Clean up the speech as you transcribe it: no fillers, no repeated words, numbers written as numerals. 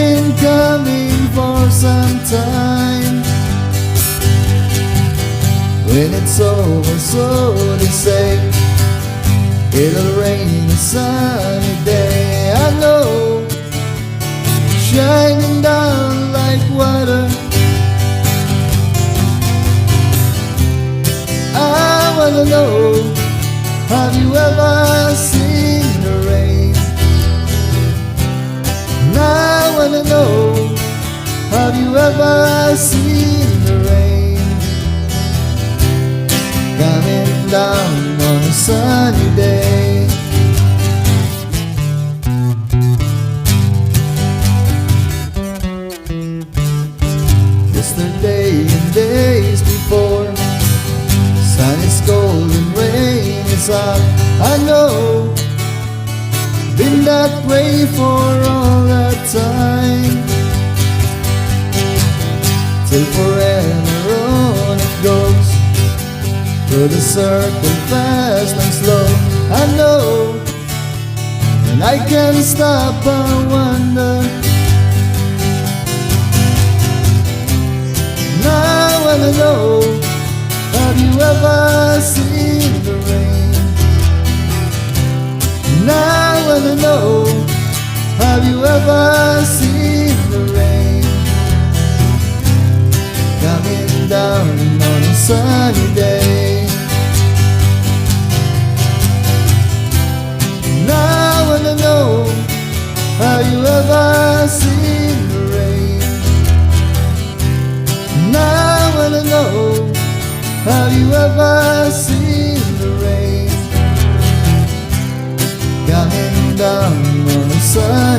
been coming for some time. When it's over, so they say, it'll rain a sunny day. I know, shining down like water. I wanna know, have you ever seen the rain? And I wanna know, have you ever seen the rain coming down on a sunny day? Yesterday and days before, sun is cold and rain is hot. I know, been that way for all that time. Till forever on it goes, through the circle fast and slow. I know, and I can't stop but wonder. Now I wanna know, have you ever seen the rain? Now I wanna know, have you ever seen the rain coming down on a sunny day? Now I wanna know, have you ever seen the rain? Now I wanna know, have you ever seen the rain coming down on the sun?